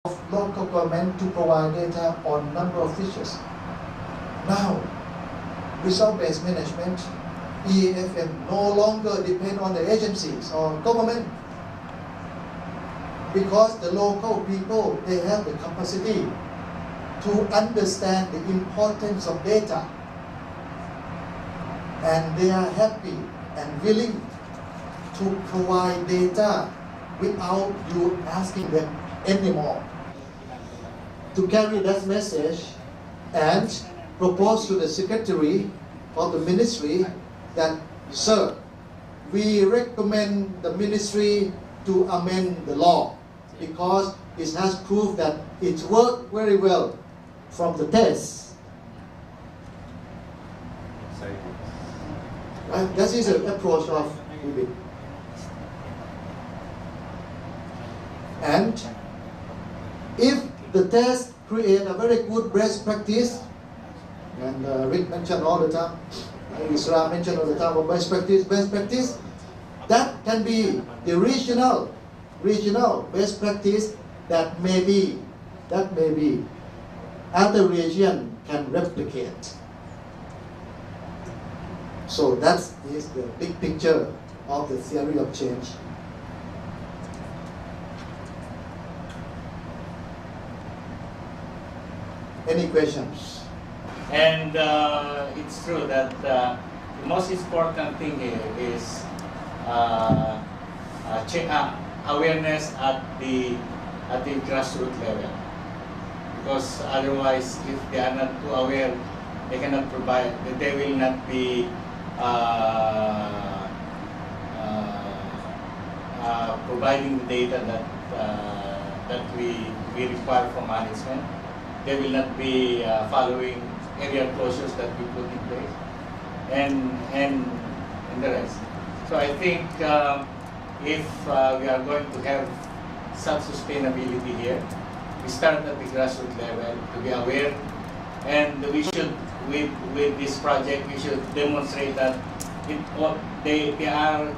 of local government to provide data on number of fishes. Now, result-based management, EAFM, no longer depend on the agencies or government, because the local people, they have the capacity to understand the importance of data, and they are happy and willing to provide data without you asking them anymore. To carry that message and propose to the secretary of the ministry that, sir, we recommend the ministry to amend the law because it has proved that it worked very well from the test. That is an approach of UBIT. And if the test create a very good best practice, and Rick mentioned all the time, Isra mentioned all the time about best practice, that can be the regional best practice that maybe other region can replicate. So that is the big picture of the theory of change. Any questions? And it's true that the most important thing here is awareness at the grassroots level. Because otherwise, if they are not too aware, they cannot provide. They will not be providing the data that we require from management. They will not be following area closures that we put in place, and the rest. So I think if we are going to have some sustainability here, we start at the grassroots level to be aware, and we should, with this project, we should demonstrate that they are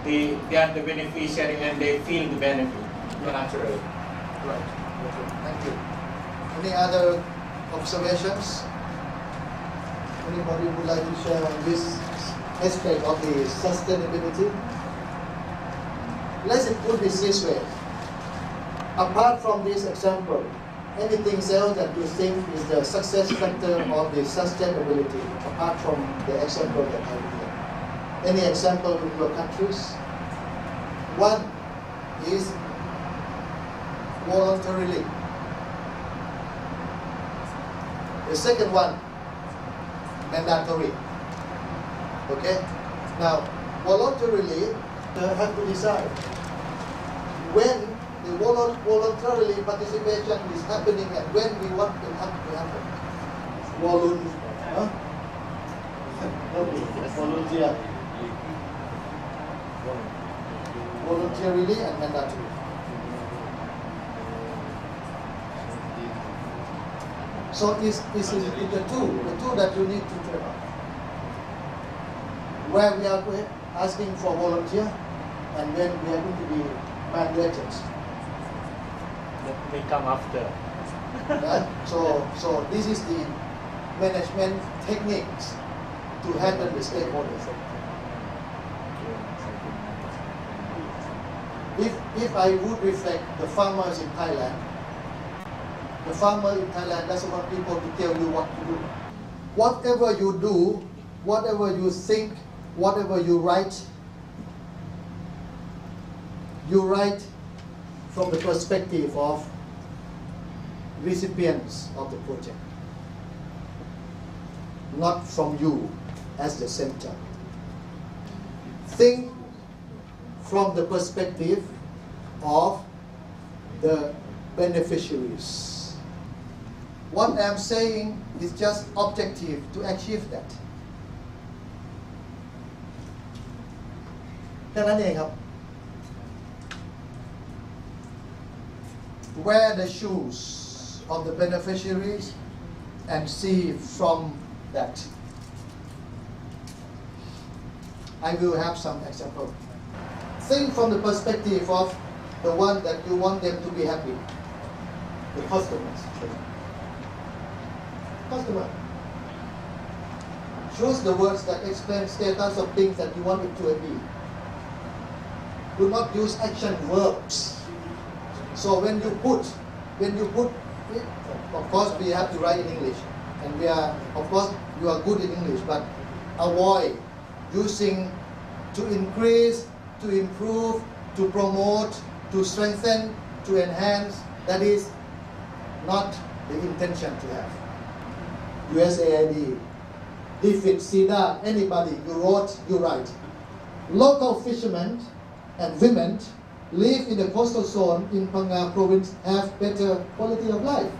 the beneficiary and they feel the benefit naturally. Right. Okay. Thank you. Any other observations? Anybody would like to share on this aspect of the sustainability? Let's put this way. Apart from this example, anything else that you think is the success factor of the sustainability, apart from the example that I gave? Any example in your countries? One is voluntarily. The second one, mandatory. Okay? Now, voluntarily, they have to decide when the voluntarily participation is happening and when we want it to happen. Volunteer. Voluntarily and mandatory. So it's in the two that you need to train on. Where we are asking for volunteer and when we are going to be mandated. That may come after. Right? So this is the management techniques to handle the stakeholders. If I would reflect the farmers in Thailand, the farmer in Thailand doesn't want people to tell you what to do. Whatever you do, whatever you think, whatever you write from the perspective of recipients of the project, not from you as the center. Think from the perspective of the beneficiaries. What I'm saying is just objective to achieve that. แค่นั้นเองครับ Wear the shoes of the beneficiaries and see from that. I will have some example. Think from the perspective of the one that you want them to be happy. the customers. Customer. Choose the words that explain status of things that you want it to be. Do not use action verbs. So when you put it, of course we have to write in English, and of course you are good in English, but avoid using to increase, to improve, to promote, to strengthen, to enhance. That is not the intention to have. USAID, DFID, SEAFDEC, anybody, you wrote, you write. Local fishermen and women live in the coastal zone in Phang province have better quality of life.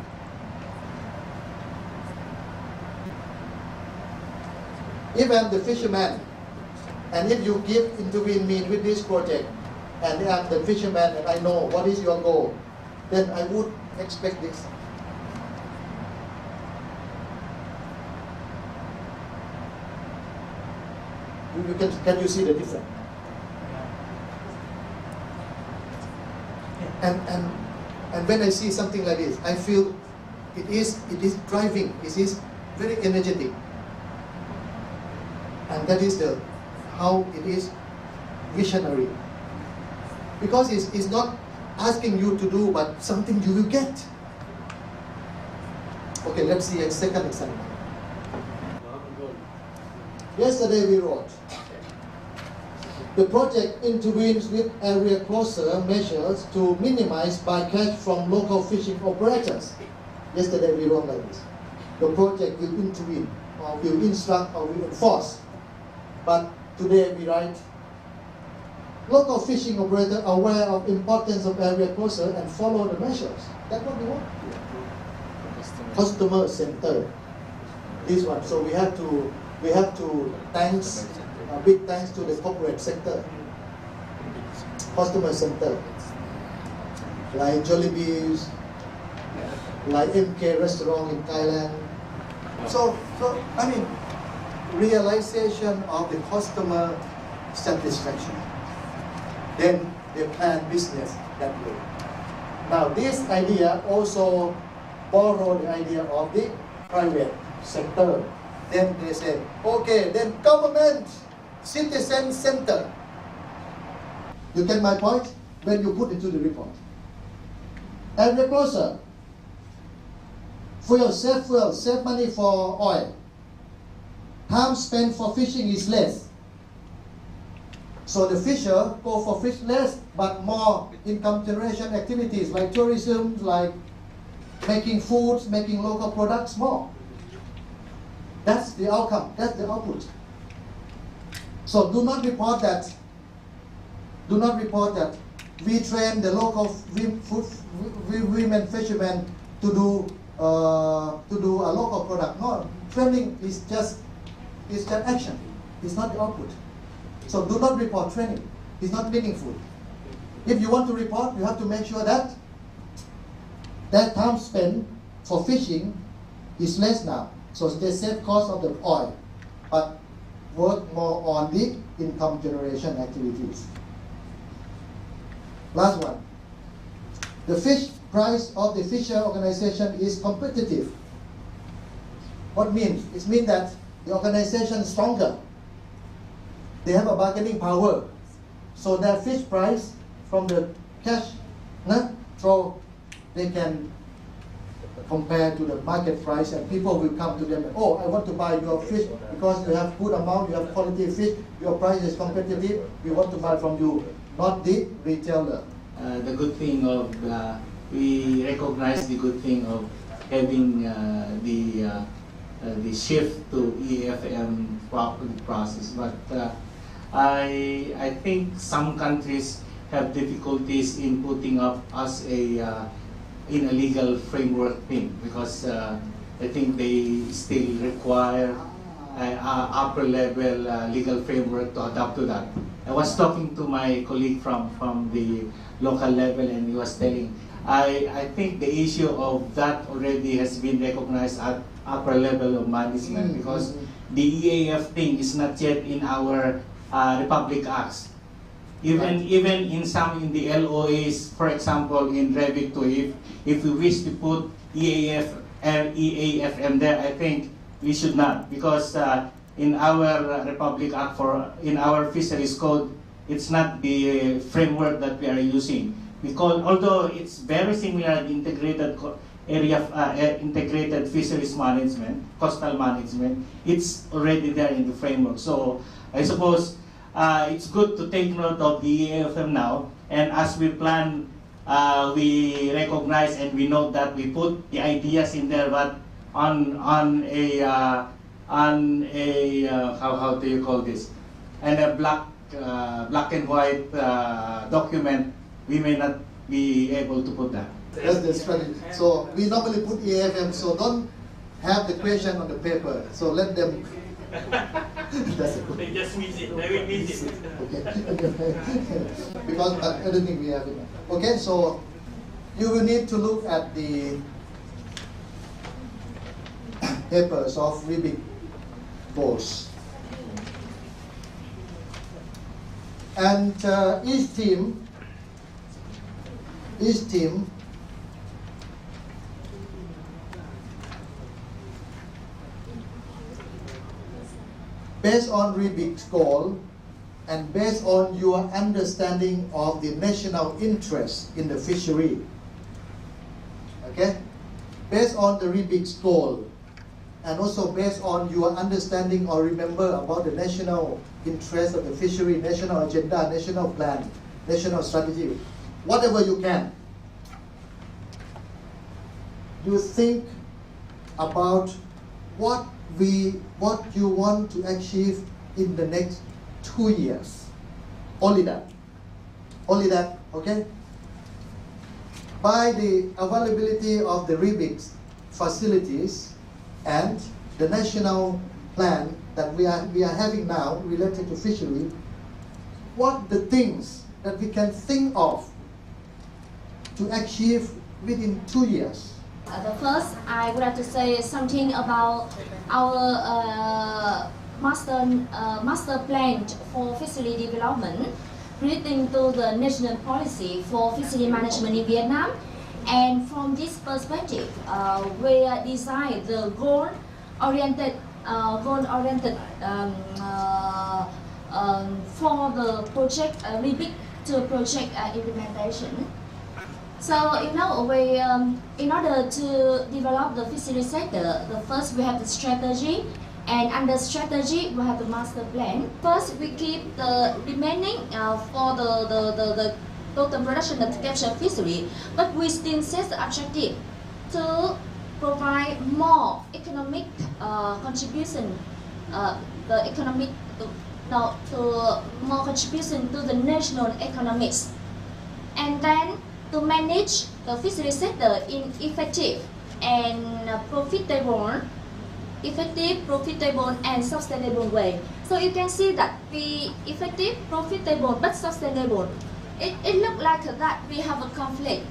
Even the fishermen, and if you intervene me with this project, and I'm the fisherman and I know what is your goal, then I would expect this. Can you see the difference? And when I see something like this, I feel it is driving. It is very energetic, and that is how it is visionary. Because it's not asking you to do, but something you will get. Okay, let's see a second example. Yesterday we wrote, the project intervenes with area closure measures to minimize bycatch from local fishing operators. Yesterday we wrote like this. The project will intervene, or will instruct, or will enforce. But today we write, local fishing operators are aware of importance of area closure and follow the measures. That's what we want. Customer center. This one. So we have to thanks. Big thanks to the corporate sector. Customer center. Like Jollibee's, like MK restaurant in Thailand. So I mean, realization of the customer satisfaction. Then they plan business that way. Now this idea also borrowed the idea of the private sector. Then they said, okay, then government, citizen center. You get my point? When you put into the report. And the closer. Fuel, save money for oil. Time spent for fishing is less. So the fisher go for fish less, but more income generation activities like tourism, like making foods, making local products more. That's the outcome, that's the output. So do not report that we train the local women fishermen to do a local product. No, training is just action. It's not the output. So do not report training. It's not meaningful. If you want to report, you have to make sure that time spent for fishing is less now. So they save cost of the oil, but work more on the income generation activities. Last one. The fish price of the fisher organization is competitive. What means? It means that the organization is stronger. They have a bargaining power. So their fish price from the cash, so they can compare to the market price, and people will come to them, oh, I want to buy your fish because you have good amount, you have quality fish, your price is competitive, we want to buy from you, not the retailer. The good thing of, we recognize the good thing of having the shift to EFM process, but I think some countries have difficulties in putting up as in a legal framework thing, because I think they still require upper level legal framework to adapt to that. I was talking to my colleague from the local level, and he was telling, I think the issue of that already has been recognized at upper level of management, because the EAF thing is not yet in our Republic Acts. Even in some in the LOAs, for example, in Revit 2, if we wish to put EAF and EAFM there, I think we should not, because in our Republic Act in our Fisheries Code, it's not the framework that we are using. Although it's very similar integrated integrated fisheries management, coastal management, it's already there in the framework. So I suppose it's good to take note of the EAFM now, and as we plan, we recognize and we note that we put the ideas in there, but on a how do you call this? And a black and white document, we may not be able to put that. That's the strategy. So we normally put EAFM, so don't have the question on the paper. So let them. That's a good. They just miss it. They will miss it. Okay. Because I don't think we have it. Okay, so you will need to look at the papers of Rubik boards. And each team based on Rubik's goal and based on your understanding of the national interest in the fishery, okay? Based on the Rubik's goal and also based on your understanding or remember about the national interest of the fishery, national agenda, national plan, national strategy, whatever you can, you think about what you want to achieve in the next 2 years. Only that, okay? By the availability of the Rubik's facilities and the national plan that we are having now related to fishery, what the things that we can think of to achieve within 2 years? The first, I would like to say something about our master plan for fishery development relating to the national policy for fishery management in Vietnam. And from this perspective, we design the goal-oriented for the project Rubik to project implementation. So, in order to develop the fishery sector, first we have the strategy, and under strategy we have the master plan. First, we keep the remaining for the total production of capture fishery, but we still set the objective to provide more economic contribution, more contribution to the national economics, and then to manage the fishery sector in effective, profitable and sustainable way. So you can see that the effective, profitable but sustainable, it looks like that we have a conflict.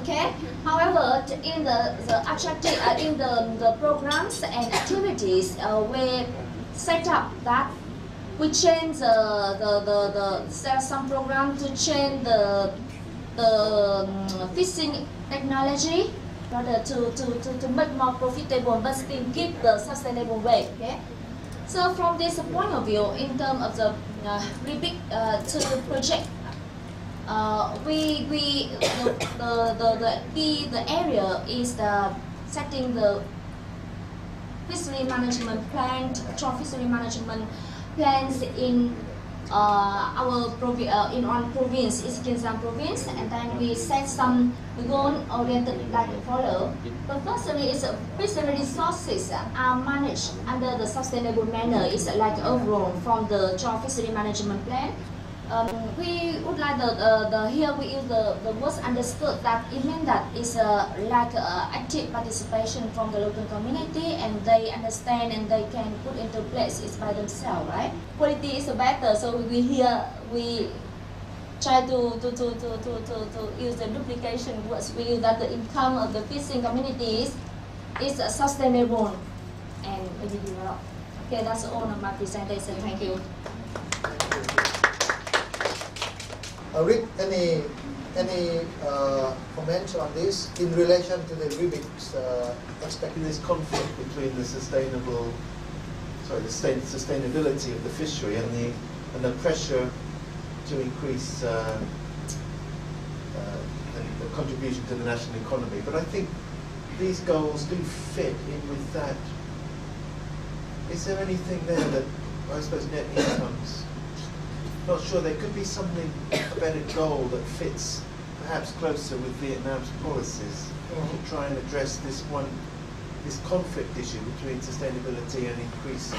Okay. However, in the objective, in the programs and activities, we set up that we change some program to change the fishing technology in order to make more profitable but still keep the sustainable way. Okay. So from this point of view, in terms of the Rubik to the project, the area is the setting the fishery management plan, fishery management plans in our province, East Kinsam province, and then we set some goal-oriented like follow. The firstly is fishery resources are managed under the sustainable manner. Is like overall from the joint fishery management plan. We would like here we use the words understood, that it means that it's like active participation from the local community, and they understand and they can put into place it by themselves, right? Quality is better, so we try to use the duplication words. We use that the income of the fishing communities is sustainable and will be developed. Okay, that's all of my presentation. Thank you. Rick, any comment on this in relation to the RIBIC's expected? This conflict between the sustainability of the fishery and the pressure to increase the contribution to the national economy. But I think these goals do fit in with that. Is there anything there that, I suppose, net incomes? Not sure. There could be something, a better goal that fits perhaps closer with Vietnam's policies to try and address this conflict issue between sustainability and increased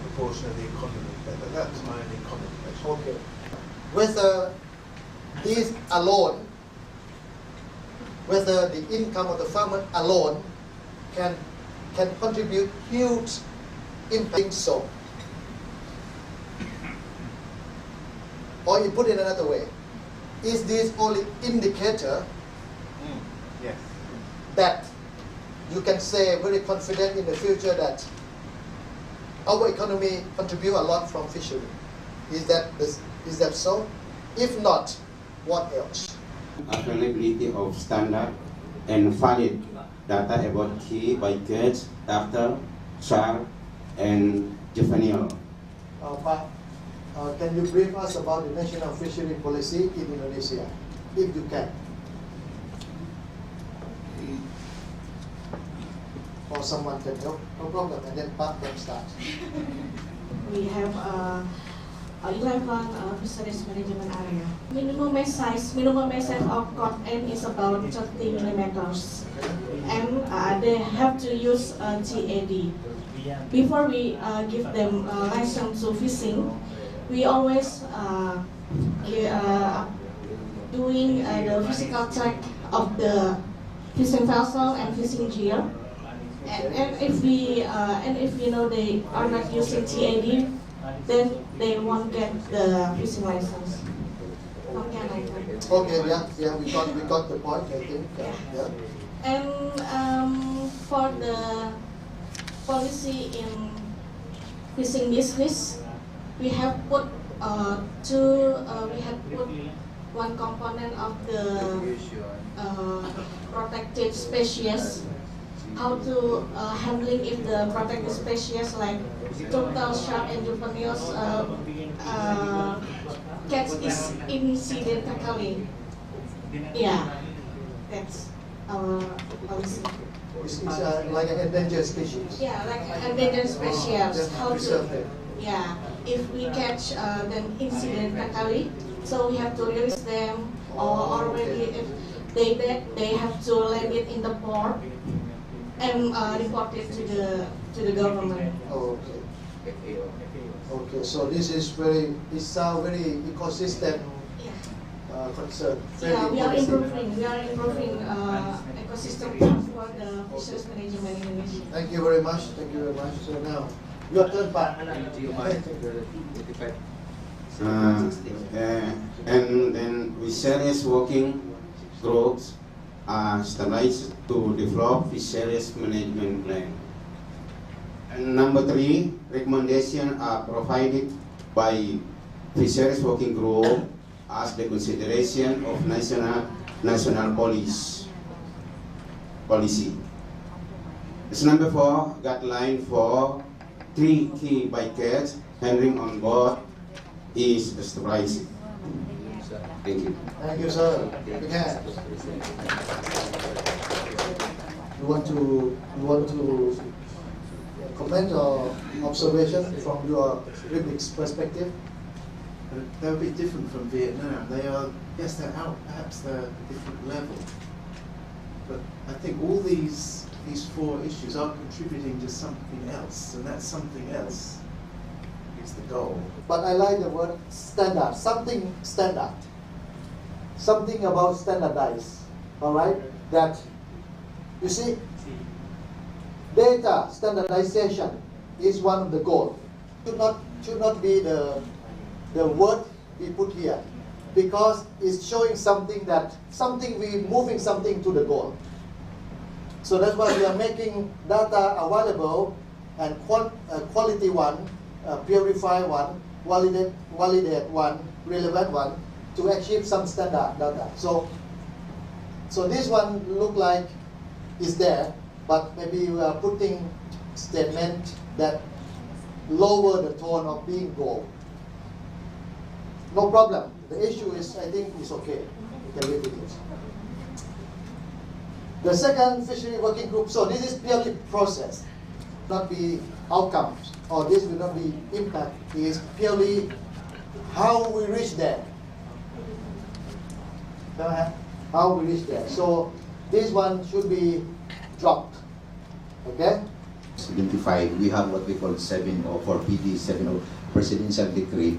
proportion of the economy. But that was my only comment. Okay. Whether these alone, whether the income of the farmer alone can contribute huge impact, so. Or you put it another way, is this only indicator Yes. that you can say very confident in the future that our economy contribute a lot from fishery? Is that so? If not, what else? Availability of standard and valid data about key bycatch, darter, shark, and juvenile. Can you brief us about the national fishery policy in Indonesia, if you can? Or someone can help, no problem, and then Pak can start. We have 11 fisheries management area. Minimum size of cod end is about 30 millimeters, and they have to use GAD. Before we give them license to fishing, we always doing the physical check of the fishing vessel and fishing gear. And if we know they are not using GAD, then they won't get the fishing license. Okay, yeah, we got the point, I think. Yeah. And for the policy in fishing business, we have put one component of the protected species. How to handling if the protected species like turtle, shark, and juveniles catch is incidentally. Yeah, that's our policy. It's like an endangered species. Yeah, like endangered species. How preserve to? them. Yeah, if we catch them incidentally, so we have to release them, or already if they dead, they have to land it in the port and report it to the government. Oh, okay. Okay, so this is very ecosystem concern. Yeah, we are improving ecosystem for the fisheries management in Indonesia. Thank you very much. So now, your turn, Pak. And then fisheries working groups are established to develop fisheries management plan. And number 3, recommendations are provided by fisheries working group as the consideration of national policy. It's number 4, guideline for 3 key bycatch handling on board is established. Thank you. Thank you, sir. Again. You want to comment or observation from your RIBIC's perspective? They're a bit different from Vietnam. They are, yes, they're out, perhaps they're a different level. But I think all these 4 issues are contributing to something else, and that something else is the goal. But I like the word standard, something standard. Something about standardized, all right? That, you see, data standardization is one of the goals. Should not be the word we put here, because it's showing something we moving something to the goal. So that's why we are making data available, and quality one, purify one, validate one, relevant one to achieve some standard data. So this one look like is there, but maybe we are putting statement that lower the tone of being goal. No problem. The issue is, I think, is okay. We can live with it. The second fishery working group, so this is purely process, not be outcomes, or this will not be impact, it is purely how we reach there. How we reach there. So this one should be dropped. Okay? 75, we have what we call 704 PD 70 Presidential Decree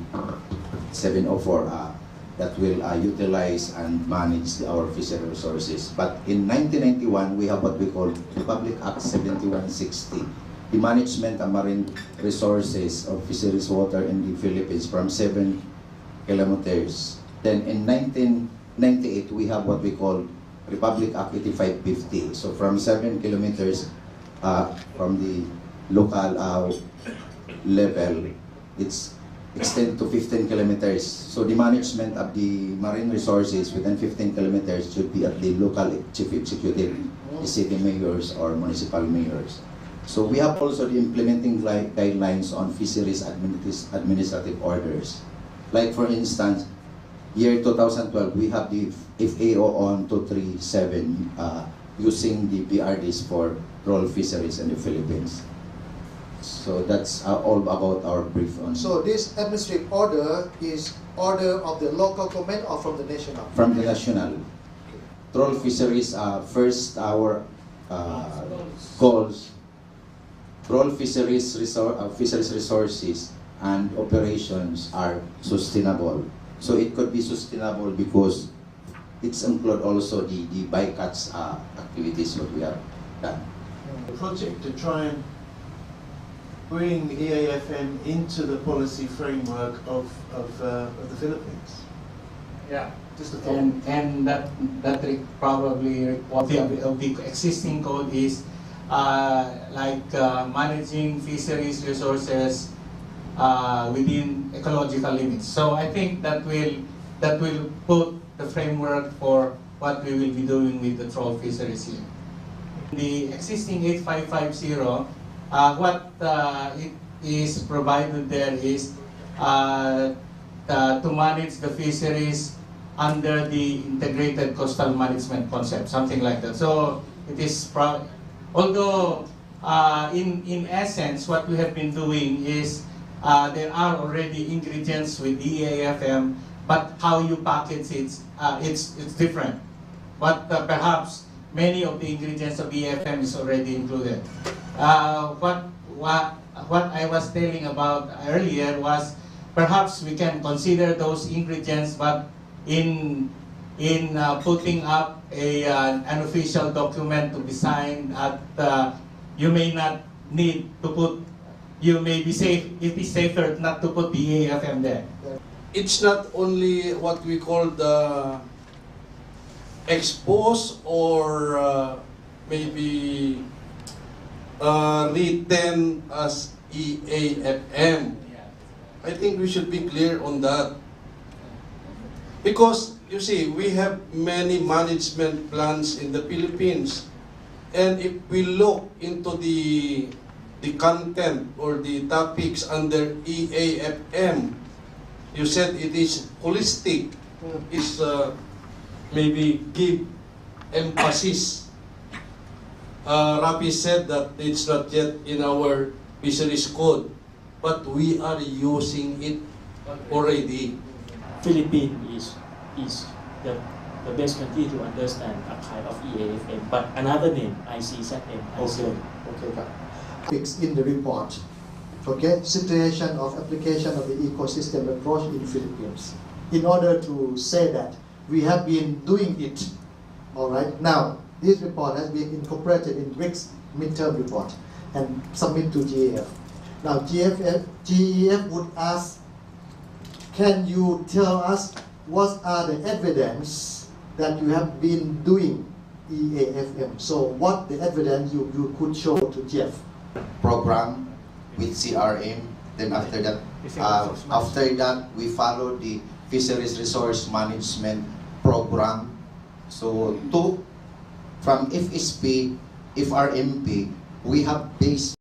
704 that will utilize and manage our fishery resources. But in 1991, we have what we call Republic Act 7160, the management of marine resources of fisheries water in the Philippines from 7 kilometers. Then in 1998, we have what we call Republic Act 8550. So from 7 kilometers from the local level, it's extend to 15 kilometers. So the management of the marine resources within 15 kilometers should be at the local chief executive, the city mayors or municipal mayors. So we have also the implementing guidelines on fisheries administrative orders. Like for instance, year 2012, we have the FAO on 237 using the BRDs for troll fisheries in the Philippines. So that's all about our brief on. So this administrative order is order of the local government or from the national? From the national. Troll fisheries, first our goals. Troll fisheries resources and operations are sustainable. So it could be sustainable because it's include also the bycatch activities what we have done. The project to try and bring EAFM into the policy framework of the Philippines. Yeah. Just a thought. And that probably what the existing code is managing fisheries resources within ecological limits. So I think that will put the framework for what we will be doing with the troll fisheries here. The existing 8550, what it is provided there is to manage the fisheries under the integrated coastal management concept, something like that. So it is, although in essence what we have been doing is there are already ingredients with EAFM, but how you package it, it's different. But perhaps many of the ingredients of EAFM is already included. What I was telling about earlier was perhaps we can consider those ingredients, but in putting up an official document to be signed at you may not need to put, you may be safe, it is safer not to put the EAFM there. It's not only what we call the expose or maybe written as EAFM. I think we should be clear on that. Because, you see, we have many management plans in the Philippines. And if we look into the content or the topics under EAFM, you said it is holistic. Is maybe give emphasis. Rafi said that it's not yet in our fisheries code, but we are using it already. Philippines is the best country to understand a kind of EAFM, but another name, ICZM. Okay. Topics in the report. Okay, situation of application of the ecosystem approach in Philippines. In order to say that we have been doing it, all right. Now, this report has been incorporated in GEF's midterm report and submit to GEF. Now, GEF would ask, can you tell us what are the evidence that you have been doing EAFM? So, what the evidence you could show to GEF? Program with CRM. Then after that we follow the Fisheries Resource Management Program. So from FSP, FRMP, we have based